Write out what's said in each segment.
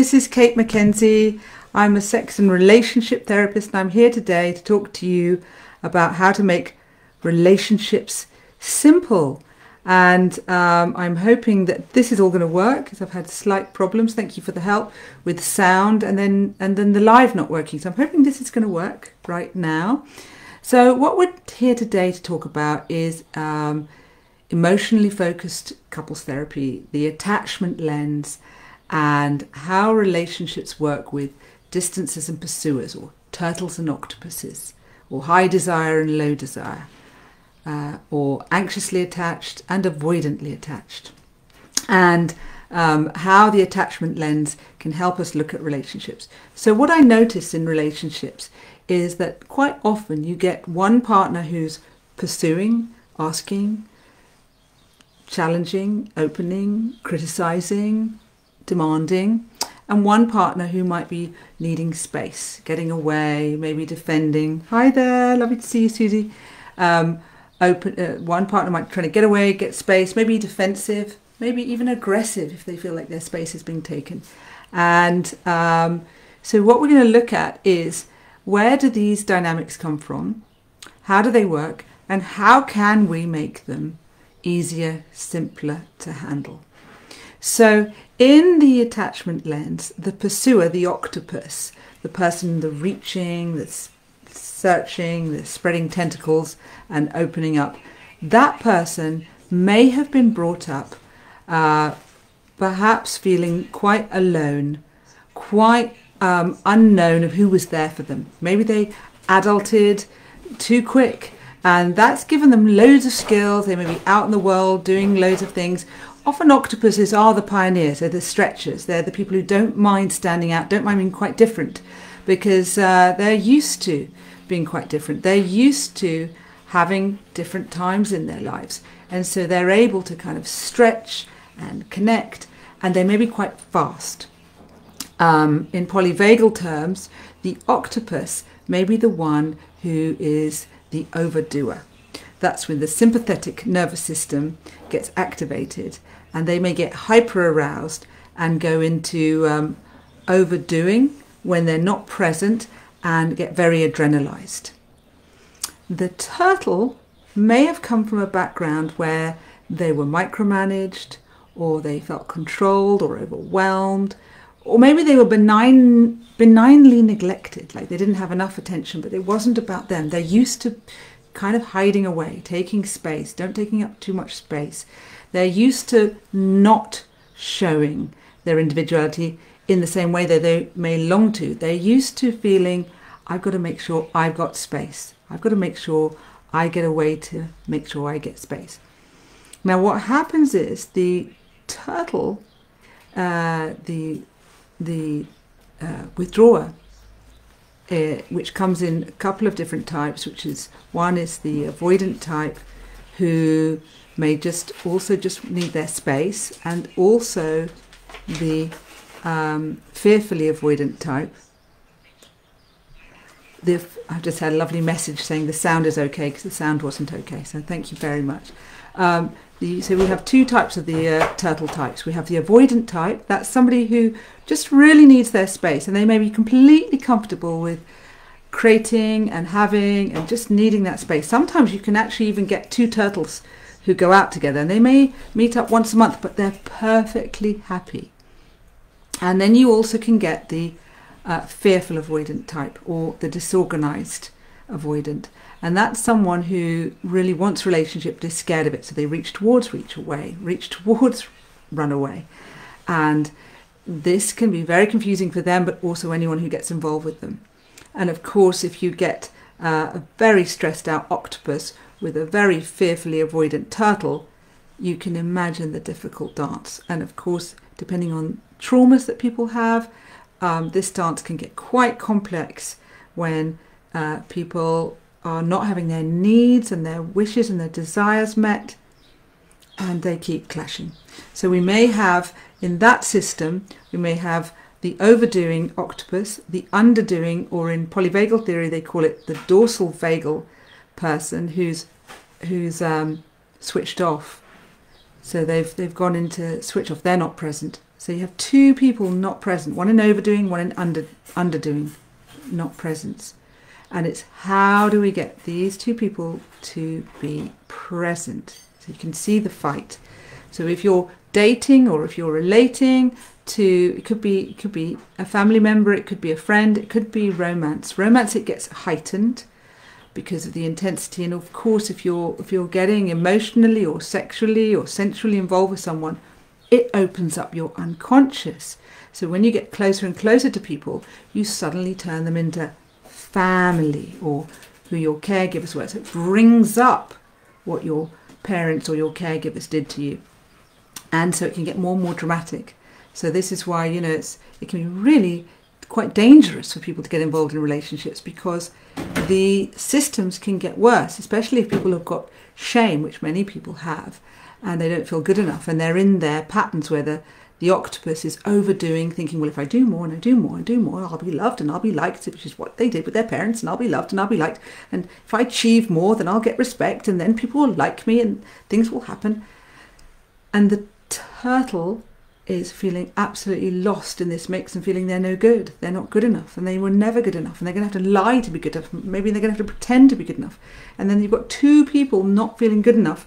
this is Cate Mackenzie. I'm a sex and relationship therapist, and I'm here today to talk to you about how to make relationships simple. And I'm hoping that this is all going to work, because I've had slight problems. Thank you for the help with sound, and then the live not working. So I'm hoping this is going to work right now. So what we're here today to talk about is emotionally focused couples therapy, the attachment lens, and how relationships work with distancers and pursuers, or turtles and octopuses, or high desire and low desire, or anxiously attached and avoidantly attached, and how the attachment lens can help us look at relationships. So what I notice in relationships is that quite often you get one partner who's pursuing, asking, challenging, opening, criticizing, demanding, and one partner who might be needing space, getting away, maybe defending. Hi there, lovely to see you, Susie. One partner might be trying to get away, get space, maybe defensive, maybe even aggressive if they feel like their space is being taken. And so what we're going to look at is, where do these dynamics come from? How do they work? And how can we make them easier, simpler to handle? So in the attachment lens, the pursuer, the octopus, the person, the reaching, the searching, the spreading tentacles and opening up, that person may have been brought up perhaps feeling quite alone, quite unknown of who was there for them. Maybe they adulted too quick, and that's given them loads of skills. They may be out in the world doing loads of things. Often octopuses are the pioneers, they're the stretchers, they're the people who don't mind standing out, don't mind being quite different, because they're used to being quite different. They're used to having different times in their lives, and so they're able to kind of stretch and connect, and they may be quite fast. In polyvagal terms, the octopus may be the one who is the overdoer. That's when the sympathetic nervous system gets activated, and they may get hyper aroused and go into overdoing when they're not present, and get very adrenalized. The turtle may have come from a background where they were micromanaged, or they felt controlled or overwhelmed, or maybe they were benignly neglected, like they didn't have enough attention, but it wasn't about them. They're used to kind of hiding away, taking space, don't taking up too much space. They're used to not showing their individuality in the same way that they may long to. They're used to feeling, I've got to make sure I've got space. I've got to make sure I get away to make sure I get space. Now what happens is the turtle, the withdrawer, which comes in a couple of different types, which is, one is the avoidant type, who may just need their space, and also the fearfully avoidant type. I've just had a lovely message saying the sound is okay, because the sound wasn't okay, so thank you very much. So we have two types of the turtle types. We have the avoidant type. That's somebody who just really needs their space, and they may be completely comfortable with creating and having and just needing that space. Sometimes you can actually even get two turtles who go out together, and they may meet up once a month, but they're perfectly happy. And then you also can get the fearful avoidant type, or the disorganized avoidant. And that's someone who really wants relationship but is scared of it. So they reach towards run away. And this can be very confusing for them, but also anyone who gets involved with them. And of course, if you get a very stressed out octopus with a very fearfully avoidant turtle, you can imagine the difficult dance. And of course, depending on traumas that people have, this dance can get quite complex when people are not having their needs and their wishes and their desires met, and they keep clashing. So we may have, in that system, we may have the overdoing octopus, the underdoing, or in polyvagal theory they call it the dorsal vagal person who's switched off. So they've gone into switch off, they're not present. So you have two people not present, one in overdoing, one in underdoing, not presence. And it's how do we get these two people to be present? So you can see the fight. So if you're dating or if you're relating to, it could be a family member, it could be a friend, it could be romance. Romance, it gets heightened because of the intensity. And of course, if you're getting emotionally or sexually or sensually involved with someone, it opens up your unconscious. So when you get closer and closer to people, you suddenly turn them into family or who your caregivers were. So it brings up what your parents or your caregivers did to you. And so it can get more and more dramatic. So this is why, it can be really quite dangerous for people to get involved in relationships, because the systems can get worse, especially if people have got shame, which many people have, and they don't feel good enough, and they're in their patterns where the octopus is overdoing, thinking, well, if I do more and I do more and do more, I'll be loved and I'll be liked, which is what they did with their parents, and I'll be loved and I'll be liked, and if I achieve more, then I'll get respect, and then people will like me and things will happen. And the turtle is feeling absolutely lost in this mix and feeling they're no good, they're not good enough, and they were never good enough, and they're going to have to lie to be good enough, maybe they're going to have to pretend to be good enough, and then you've got two people not feeling good enough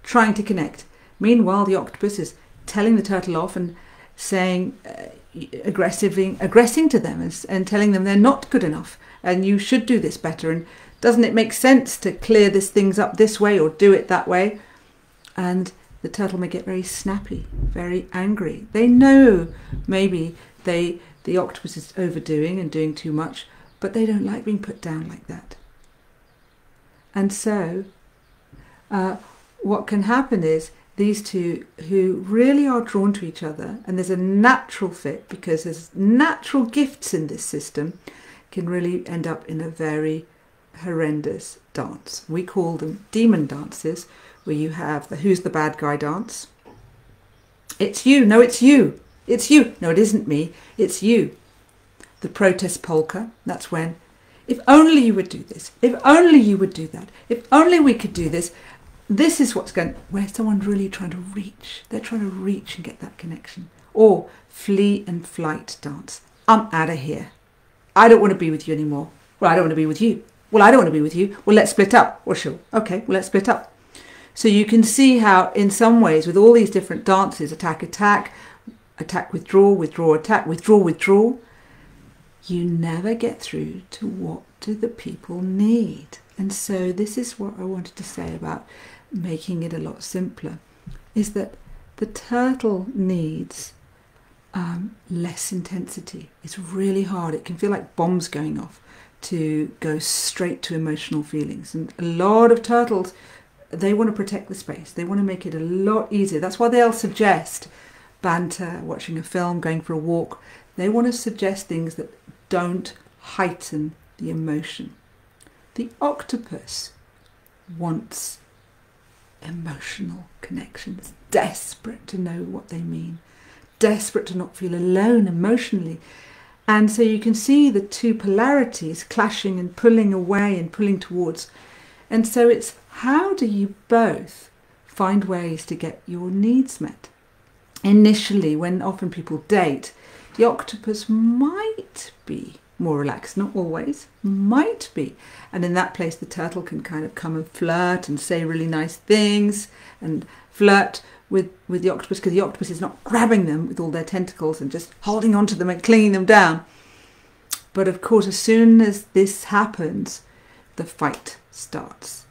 trying to connect. Meanwhile, the octopus is telling the turtle off and saying, aggressing to them and telling them they're not good enough and you should do this better, and doesn't it make sense to clear this things up this way or do it that way? And the turtle may get very snappy, very angry. They know maybe the octopus is overdoing and doing too much, but they don't like being put down like that. And so what can happen is these two who really are drawn to each other, and there's a natural fit because there's natural gifts in this system, can really end up in a very horrendous dance. We call them demon dances, where you have the who's the bad guy dance. It's you, no it's you, it's you, no it isn't me, it's you. The protest polka, that's when, if only you would do this, if only you would do that, if only we could do this. This is what's going, where someone's really trying to reach. They're trying to reach and get that connection. Or flee and flight dance. I'm out of here. I don't want to be with you anymore. Well, I don't want to be with you. Well, I don't want to be with you. Well, let's split up. Well, sure. Okay, well, let's split up. So you can see how, in some ways, with all these different dances, attack, withdraw, withdraw, attack, withdraw, withdraw, you never get through to what do the people need. And so this is what I wanted to say about making it a lot simpler, is that the turtle needs less intensity. It's really hard. It can feel like bombs going off to go straight to emotional feelings. And a lot of turtles, they want to protect the space. They want to make it a lot easier. That's why they'll suggest banter, watching a film, going for a walk. They want to suggest things that don't heighten the emotion. The octopus wants emotional connections, desperate to know what they mean, desperate to not feel alone emotionally. And so you can see the two polarities clashing and pulling away and pulling towards. And so it's how do you both find ways to get your needs met? Initially, when often people date, the octopus might be more relaxed, not always, might be. And in that place, the turtle can kind of come and flirt and say really nice things and flirt with the octopus, because the octopus is not grabbing them with all their tentacles and just holding on to them and clinging them down. But of course, as soon as this happens, the fight starts,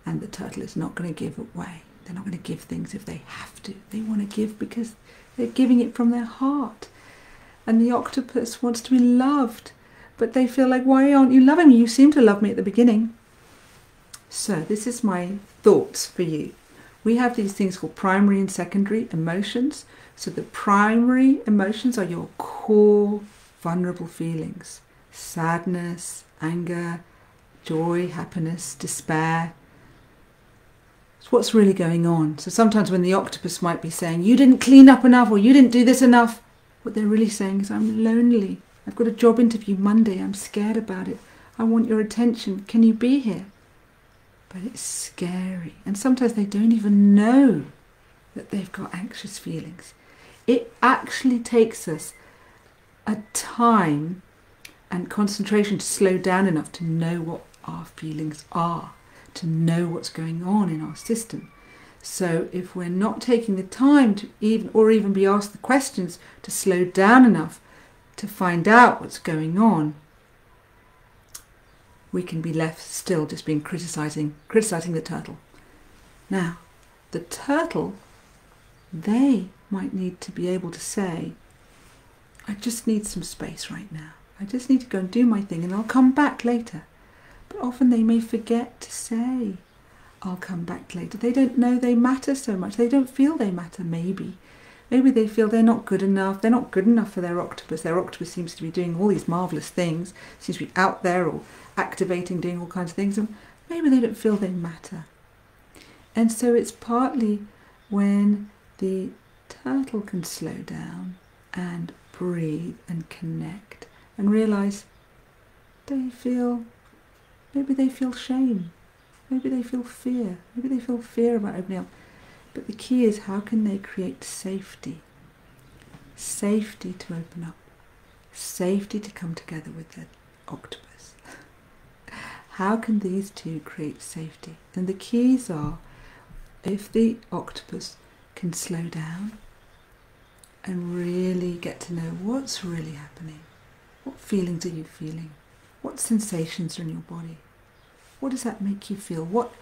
and the turtle is not going to give away. They're not going to give things if they have to. They want to give because they're giving it from their heart. And the octopus wants to be loved, but they feel like, why aren't you loving me? You seem to love me at the beginning. So this is my thoughts for you. We have these things called primary and secondary emotions. So the primary emotions are your core vulnerable feelings. Sadness, anger, joy, happiness, despair. It's what's really going on. So sometimes when the octopus might be saying, you didn't clean up enough, or you didn't do this enough, what they're really saying is, I'm lonely. I've got a job interview Monday. I'm scared about it. I want your attention. Can you be here? But it's scary. And sometimes they don't even know that they've got anxious feelings. It actually takes us a time and concentration to slow down enough to know what our feelings are, to know what's going on in our system. So if we're not taking the time to even be asked the questions to slow down enough to find out what's going on, we can be left still just being criticizing the turtle. Now, the turtle, they might need to be able to say, I just need some space right now. I just need to go and do my thing and I'll come back later. But often they may forget to say, I'll come back later. They don't know they matter so much. They don't feel they matter, maybe. Maybe they feel they're not good enough. They're not good enough for their octopus. Their octopus seems to be doing all these marvellous things, seems to be out there or activating, doing all kinds of things. And maybe they don't feel they matter. And so it's partly when the turtle can slow down and breathe and connect and realise maybe they feel shame, maybe they feel fear, maybe they feel fear about opening up. But the key is, how can they create safety? Safety to open up, safety to come together with their octopus. How can these two create safety? And the keys are, if the octopus can slow down and really get to know what's really happening, what feelings are you feeling, what sensations are in your body, what does that make you feel, what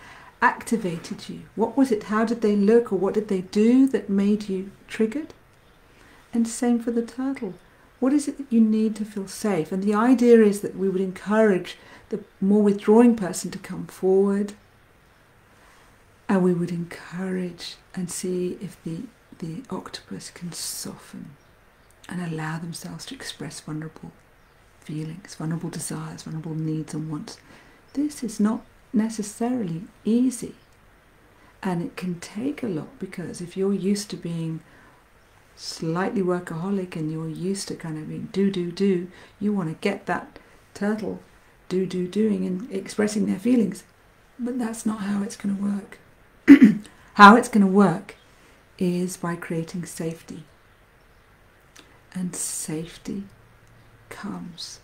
activated you, what was it, how did they look, or what did they do that made you triggered? And same for the turtle. What is it that you need to feel safe? And the idea is that we would encourage the more withdrawing person to come forward, and we would encourage and see if the octopus can soften and allow themselves to express vulnerable feelings, vulnerable desires, vulnerable needs and wants. This is not necessarily easy, and it can take a lot, because if you're used to being slightly workaholic and you're used to kind of being do, you want to get that turtle doing and expressing their feelings, but that's not how it's going to work. How it's going to work is by creating safety, and safety comes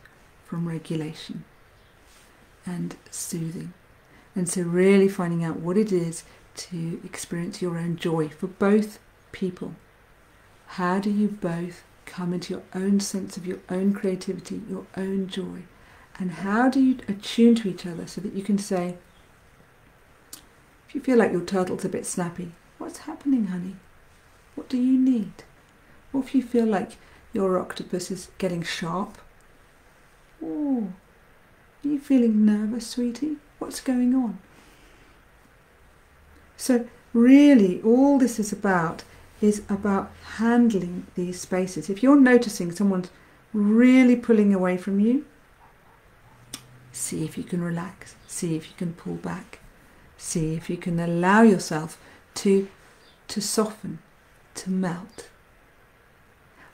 from regulation and soothing. And so really finding out what it is to experience your own joy for both people. How do you both come into your own sense of your own creativity, your own joy? And how do you attune to each other so that you can say, if you feel like your turtle's a bit snappy, what's happening, honey? What do you need? Or if you feel like your octopus is getting sharp, oh, are you feeling nervous, sweetie? What's going on? So really all this is about handling these spaces. If you're noticing someone's really pulling away from you, see if you can relax, see if you can pull back, see if you can allow yourself to soften, to melt.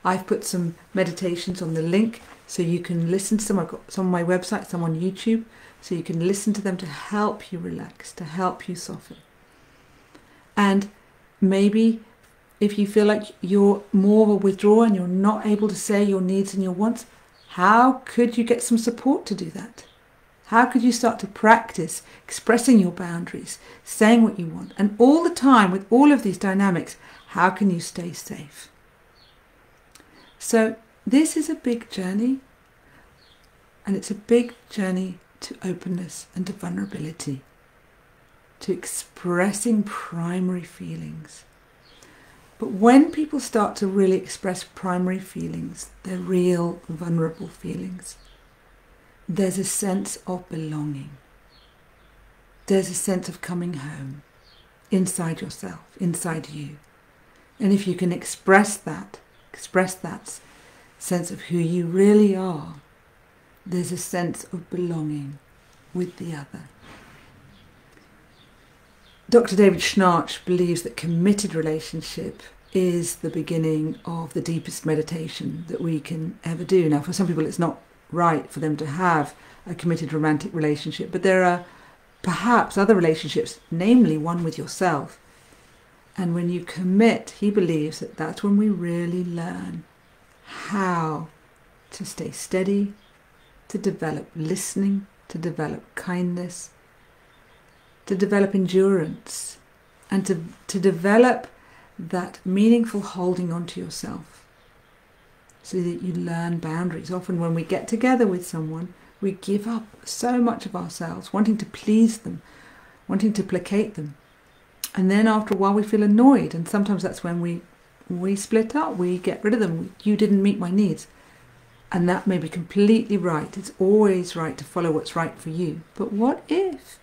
I've put some meditations on the link so you can listen to some. I've got some on my website, some on YouTube, so you can listen to them to help you relax, to help you soften. And maybe if you feel like you're more of a withdrawer and you're not able to say your needs and your wants, how could you get some support to do that? How could you start to practice expressing your boundaries, saying what you want? And all the time, with all of these dynamics, how can you stay safe? So this is a big journey, and it's a big journey to openness and to vulnerability, to expressing primary feelings. But when people start to really express primary feelings, their real vulnerable feelings, there's a sense of belonging. There's a sense of coming home inside yourself, inside you. And if you can express that sense of who you really are, there's a sense of belonging with the other. Dr. David Schnarch believes that committed relationship is the beginning of the deepest meditation that we can ever do. Now, for some people it's not right for them to have a committed romantic relationship, but there are perhaps other relationships, namely one with yourself. And when you commit, he believes that that's when we really learn how to stay steady, to develop listening, to develop kindness, to develop endurance, and to develop that meaningful holding on to yourself so that you learn boundaries. Often when we get together with someone, we give up so much of ourselves, wanting to please them, wanting to placate them. And then after a while we feel annoyed, and sometimes that's when we split up, we get rid of them. You didn't meet my needs. And that may be completely right. It's always right to follow what's right for you. But what if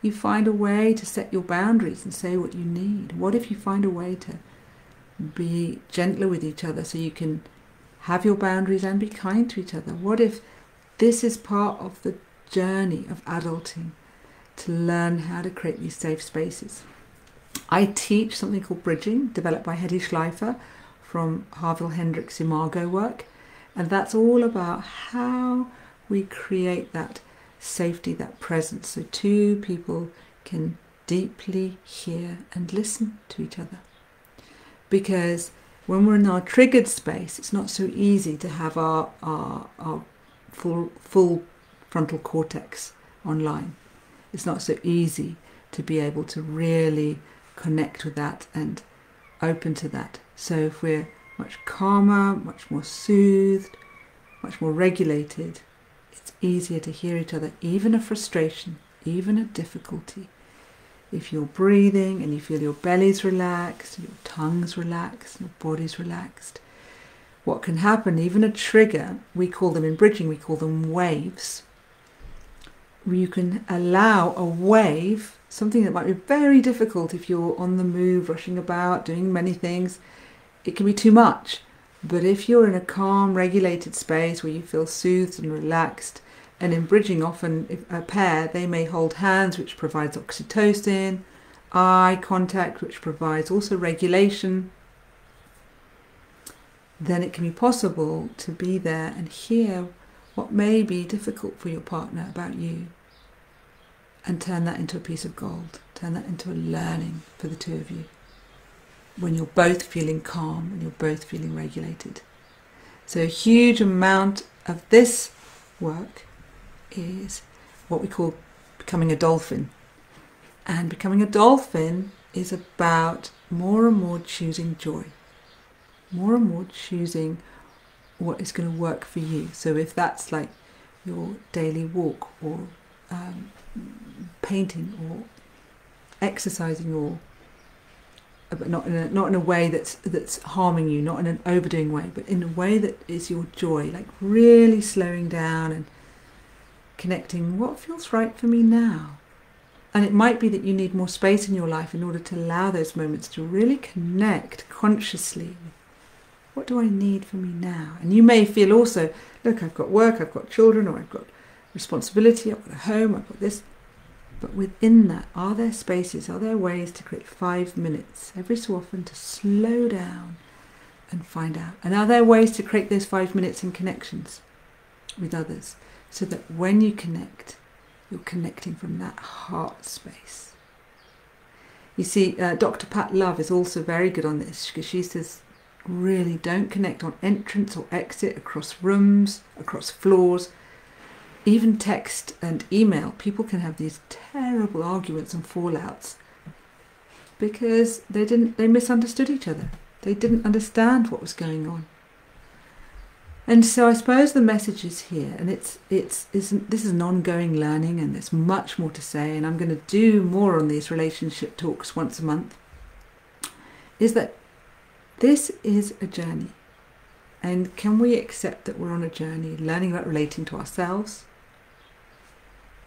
you find a way to set your boundaries and say what you need? What if you find a way to be gentler with each other so you can have your boundaries and be kind to each other? What if this is part of the journey of adulting, to learn how to create these safe spaces? I teach something called bridging, developed by Hedy Schleifer from Harville Hendricks' Imago work. And that's all about how we create that safety, that presence, so two people can deeply hear and listen to each other. Because when we're in our triggered space, it's not so easy to have our full frontal cortex online. It's not so easy to be able to really connect with that and open to that. So if we're much calmer, much more soothed, much more regulated, it's easier to hear each other, even a frustration, even a difficulty. If you're breathing and you feel your belly's relaxed, your tongue's relaxed, your body's relaxed, what can happen, even a trigger, we call them in bridging, we call them waves. You can allow a wave, something that might be very difficult if you're on the move, rushing about, doing many things. It can be too much. But if you're in a calm, regulated space where you feel soothed and relaxed, and in bridging often a pair, they may hold hands, which provides oxytocin, eye contact, which provides also regulation, then it can be possible to be there and hear what may be difficult for your partner about you, and turn that into a piece of gold, turn that into a learning for the two of you, when you're both feeling calm and you're both feeling regulated. So a huge amount of this work is what we call becoming a dolphin. And becoming a dolphin is about more and more choosing joy, more and more choosing what is going to work for you. So if that's like your daily walk, or painting, or exercising, or but not in a way that's harming you, not in an overdoing way, but in a way that is your joy, like really slowing down and connecting what feels right for me now. And it might be that you need more space in your life in order to allow those moments to really connect consciously. What do I need for me now? And you may feel also, look, I've got work, I've got children, or I've got responsibility, I've got a home, I've got this. But within that, are there spaces, are there ways to create 5 minutes every so often to slow down and find out? And are there ways to create those 5 minutes in connections with others, so that when you connect, you're connecting from that heart space? You see, Dr. Pat Love is also very good on this, because she says, really don't connect on entrance or exit, across rooms, across floors, even text and email. People can have these terrible arguments and fallouts because they misunderstood each other. They didn't understand what was going on. And so I suppose the message is here, and this is an ongoing learning, and there's much more to say, and I'm going to do more on these relationship talks once a month, is that this is a journey. And can we accept that we're on a journey, learning about relating to ourselves?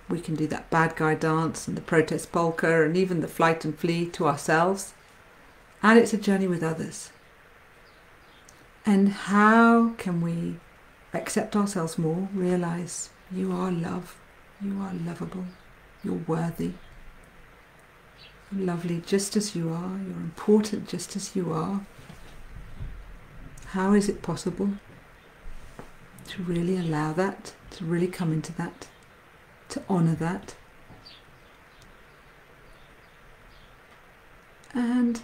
We can do that bad guy dance and the protest polka and even the flight and flee to ourselves. And it's a journey with others. And how can we accept ourselves more, realize you are love, you are lovable, you're worthy, you're lovely just as you are, you're important just as you are. How is it possible to really allow that, to really come into that, to honour that? And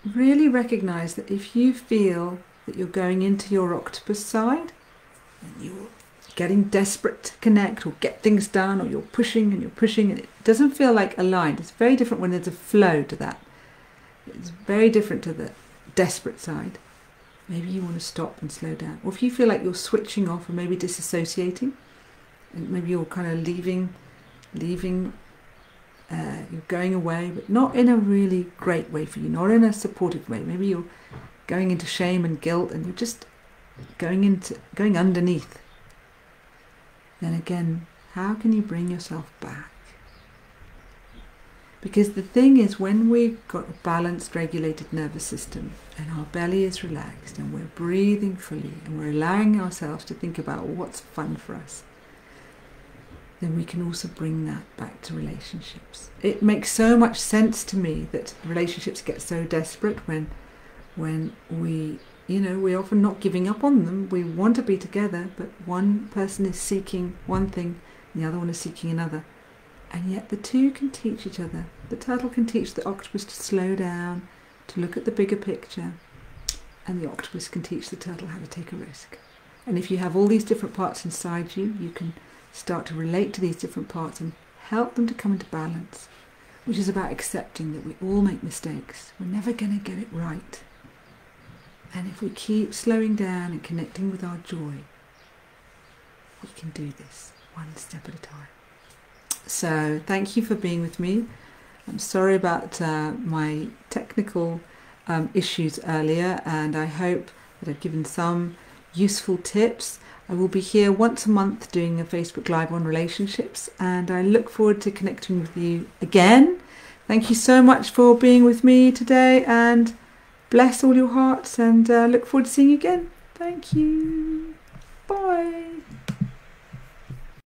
really recognize that if you feel that you're going into your octopus side and you're getting desperate to connect or get things done, or you're pushing and it doesn't feel like aligned. It's very different when there's a flow to that. It's very different to the desperate side. Maybe you want to stop and slow down. Or if you feel like you're switching off or maybe disassociating, and maybe you're kind of leaving, you're going away, but not in a really great way for you, not in a supportive way. Maybe you're going into shame and guilt and you're just going underneath. Then again, how can you bring yourself back? Because the thing is, when we've got a balanced, regulated nervous system and our belly is relaxed and we're breathing fully and we're allowing ourselves to think about what's fun for us, then we can also bring that back to relationships. It makes so much sense to me that relationships get so desperate when we, we're often not giving up on them. We want to be together, but one person is seeking one thing and the other one is seeking another. And yet the two can teach each other. The turtle can teach the octopus to slow down, to look at the bigger picture, and the octopus can teach the turtle how to take a risk. And if you have all these different parts inside you, you can start to relate to these different parts and help them to come into balance, which is about accepting that we all make mistakes. We're never going to get it right. And if we keep slowing down and connecting with our joy, we can do this one step at a time. So thank you for being with me. I'm sorry about my technical issues earlier, and I hope that I've given some useful tips. I will be here once a month doing a Facebook Live on relationships, and I look forward to connecting with you again. Thank you so much for being with me today, and bless all your hearts, and look forward to seeing you again. Thank you.